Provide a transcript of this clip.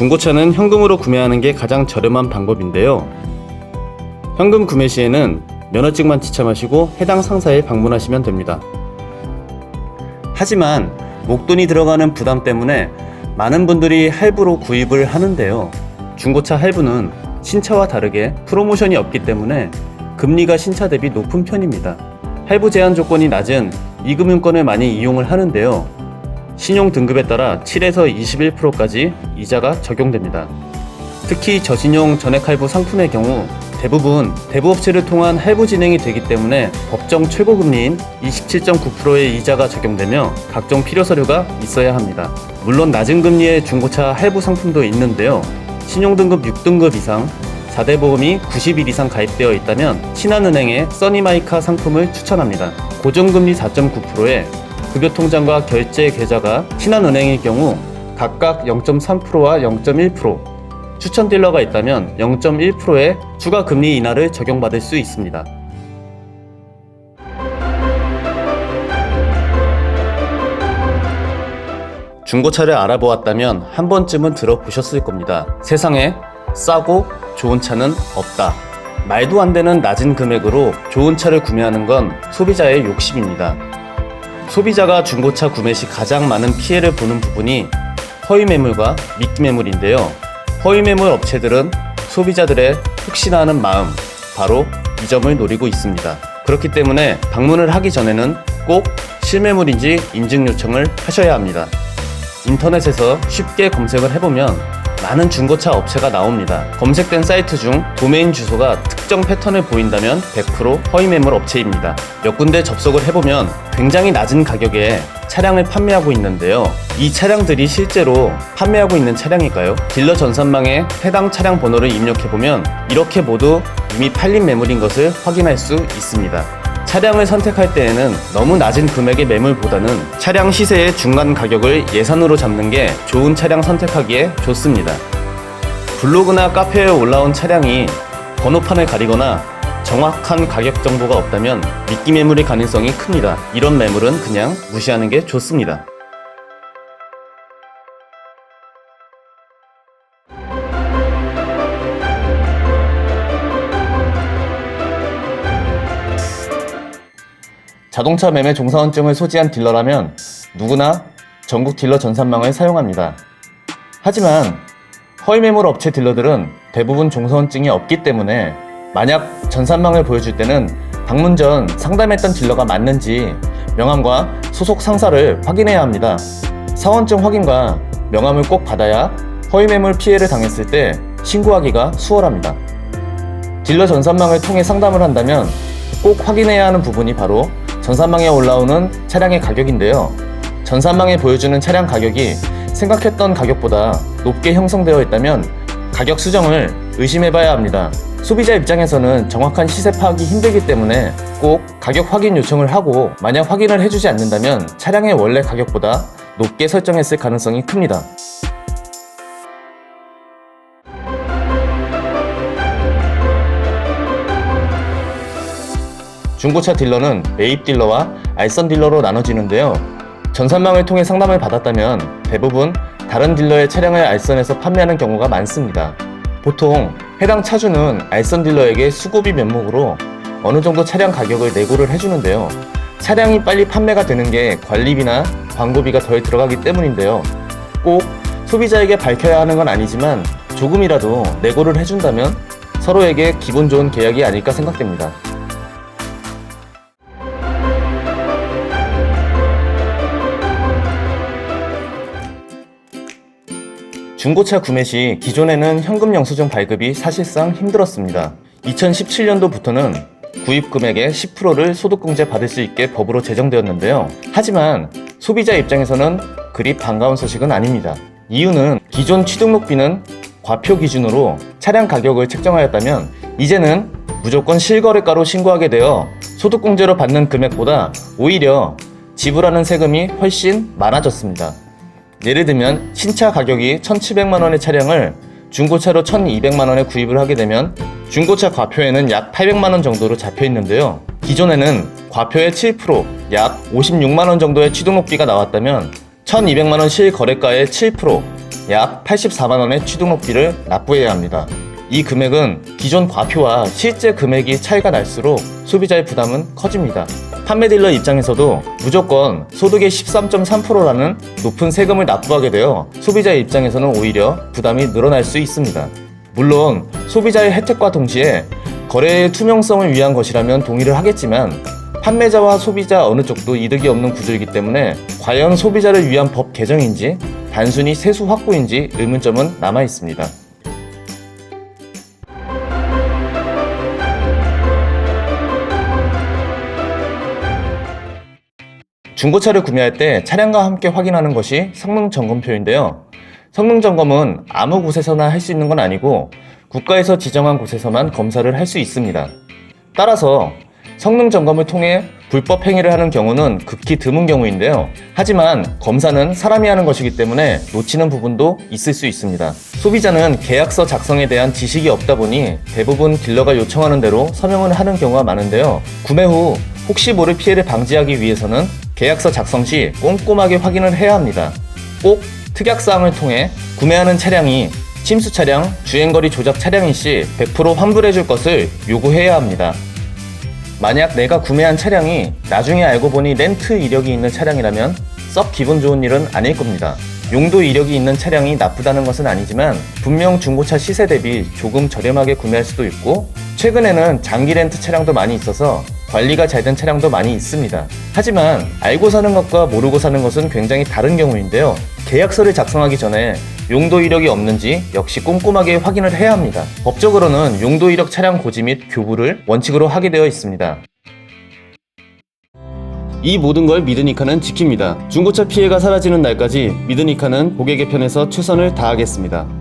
중고차는 현금으로 구매하는 게 가장 저렴한 방법인데요. 현금 구매 시에는 면허증만 지참하시고 해당 상사에 방문하시면 됩니다. 하지만 목돈이 들어가는 부담 때문에 많은 분들이 할부로 구입을 하는데요. 중고차 할부는 신차와 다르게 프로모션이 없기 때문에 금리가 신차 대비 높은 편입니다. 할부 제한 조건이 낮은 이금융권을 많이 이용을 하는데요. 신용 등급에 따라 7에서 21%까지 이자가 적용됩니다. 특히 저신용 전액 할부 상품의 경우 대부분 대부업체를 통한 할부 진행이 되기 때문에 법정 최고금리인 27.9%의 이자가 적용되며 각종 필요 서류가 있어야 합니다. 물론 낮은 금리의 중고차 할부 상품도 있는데요. 신용등급 6등급 이상 4대 보험이 90일 이상 가입되어 있다면 신한은행의 써니마이카 상품을 추천합니다. 고정금리 4.9%에 급여통장과 결제 계좌가 신한은행일 경우 각각 0.3%와 0.1%, 추천 딜러가 있다면 0.1%의 추가 금리 인하를 적용받을 수 있습니다. 중고차를 알아보았다면 한 번쯤은 들어보셨을 겁니다. 세상에 싸고 좋은 차는 없다. 말도 안 되는 낮은 금액으로 좋은 차를 구매하는 건 소비자의 욕심입니다. 소비자가 중고차 구매 시 가장 많은 피해를 보는 부분이 허위 매물과 미끼 매물인데요. 허위 매물 업체들은 소비자들의 혹시나 하는 마음, 바로 이 점을 노리고 있습니다. 그렇기 때문에 방문을 하기 전에는 꼭 실매물인지 인증 요청을 하셔야 합니다. 인터넷에서 쉽게 검색을 해보면 많은 중고차 업체가 나옵니다. 검색된 사이트 중 도메인 주소가 특정 패턴을 보인다면 100% 허위 매물 업체입니다. 몇 군데 접속을 해보면 굉장히 낮은 가격에 차량을 판매하고 있는데요. 이 차량들이 실제로 판매하고 있는 차량일까요? 딜러 전산망에 해당 차량 번호를 입력해보면 이렇게 모두 이미 팔린 매물인 것을 확인할 수 있습니다. 차량을 선택할 때에는 너무 낮은 금액의 매물보다는 차량 시세의 중간 가격을 예산으로 잡는 게 좋은 차량 선택하기에 좋습니다. 블로그나 카페에 올라온 차량이 번호판을 가리거나 정확한 가격 정보가 없다면 미끼 매물일 가능성이 큽니다. 이런 매물은 그냥 무시하는 게 좋습니다. 자동차 매매 종사원증을 소지한 딜러라면 누구나 전국 딜러 전산망을 사용합니다. 하지만 허위 매물 업체 딜러들은 대부분 종사원증이 없기 때문에 만약 전산망을 보여줄 때는 방문 전 상담했던 딜러가 맞는지 명함과 소속 상사를 확인해야 합니다. 사원증 확인과 명함을 꼭 받아야 허위 매물 피해를 당했을 때 신고하기가 수월합니다. 딜러 전산망을 통해 상담을 한다면 꼭 확인해야 하는 부분이 바로 전산망에 올라오는 차량의 가격인데요. 전산망에 보여주는 차량 가격이 생각했던 가격보다 높게 형성되어 있다면 가격 수정을 의심해봐야 합니다. 소비자 입장에서는 정확한 시세 파악이 힘들기 때문에 꼭 가격 확인 요청을 하고 만약 확인을 해주지 않는다면 차량의 원래 가격보다 높게 설정했을 가능성이 큽니다. 중고차 딜러는 매입 딜러와 알선 딜러로 나눠지는데요. 전산망을 통해 상담을 받았다면 대부분 다른 딜러의 차량을 알선해서 판매하는 경우가 많습니다. 보통 해당 차주는 알선 딜러에게 수고비 명목으로 어느 정도 차량 가격을 내고를 해주는데요. 차량이 빨리 판매가 되는 게 관리비나 광고비가 덜 들어가기 때문인데요. 꼭 소비자에게 밝혀야 하는 건 아니지만 조금이라도 내고를 해준다면 서로에게 기분 좋은 계약이 아닐까 생각됩니다. 중고차 구매 시 기존에는 현금 영수증 발급이 사실상 힘들었습니다. 2017년도부터는 구입 금액의 10%를 소득공제 받을 수 있게 법으로 제정되었는데요. 하지만 소비자 입장에서는 그리 반가운 소식은 아닙니다. 이유는 기존 취등록비는 과표 기준으로 차량 가격을 책정하였다면 이제는 무조건 실거래가로 신고하게 되어 소득공제로 받는 금액보다 오히려 지불하는 세금이 훨씬 많아졌습니다. 예를 들면 신차 가격이 1,700만원의 차량을 중고차로 1,200만원에 구입을 하게 되면 중고차 과표에는 약 800만원 정도로 잡혀 있는데요. 기존에는 과표의 7%, 약 56만원 정도의 취등록비가 나왔다면 1,200만원 실거래가의 7%, 약 84만원의 취등록비를 납부해야 합니다. 이 금액은 기존 과표와 실제 금액이 차이가 날수록 소비자의 부담은 커집니다. 판매 딜러 입장에서도 무조건 소득의 13.3%라는 높은 세금을 납부하게 되어 소비자의 입장에서는 오히려 부담이 늘어날 수 있습니다. 물론 소비자의 혜택과 동시에 거래의 투명성을 위한 것이라면 동의를 하겠지만 판매자와 소비자 어느 쪽도 이득이 없는 구조이기 때문에 과연 소비자를 위한 법 개정인지 단순히 세수 확보인지 의문점은 남아 있습니다. 중고차를 구매할 때 차량과 함께 확인하는 것이 성능 점검표인데요. 성능 점검은 아무 곳에서나 할 수 있는 건 아니고 국가에서 지정한 곳에서만 검사를 할 수 있습니다. 따라서 성능 점검을 통해 불법 행위를 하는 경우는 극히 드문 경우인데요. 하지만 검사는 사람이 하는 것이기 때문에 놓치는 부분도 있을 수 있습니다. 소비자는 계약서 작성에 대한 지식이 없다 보니 대부분 딜러가 요청하는 대로 서명을 하는 경우가 많은데요. 구매 후 혹시 모를 피해를 방지하기 위해서는 계약서 작성 시 꼼꼼하게 확인을 해야 합니다. 꼭 특약사항을 통해 구매하는 차량이 침수 차량, 주행거리 조작 차량인 시 100% 환불해 줄 것을 요구해야 합니다. 만약 내가 구매한 차량이 나중에 알고 보니 렌트 이력이 있는 차량이라면 썩 기분 좋은 일은 아닐 겁니다. 용도 이력이 있는 차량이 나쁘다는 것은 아니지만 분명 중고차 시세 대비 조금 저렴하게 구매할 수도 있고 최근에는 장기 렌트 차량도 많이 있어서 관리가 잘 된 차량도 많이 있습니다. 하지만 알고 사는 것과 모르고 사는 것은 굉장히 다른 경우인데요. 계약서를 작성하기 전에 용도 이력이 없는지 역시 꼼꼼하게 확인을 해야 합니다. 법적으로는 용도 이력 차량 고지 및 교부를 원칙으로 하게 되어 있습니다. 이 모든 걸 미드니카는 지킵니다. 중고차 피해가 사라지는 날까지 미드니카는 고객의 편에서 최선을 다하겠습니다.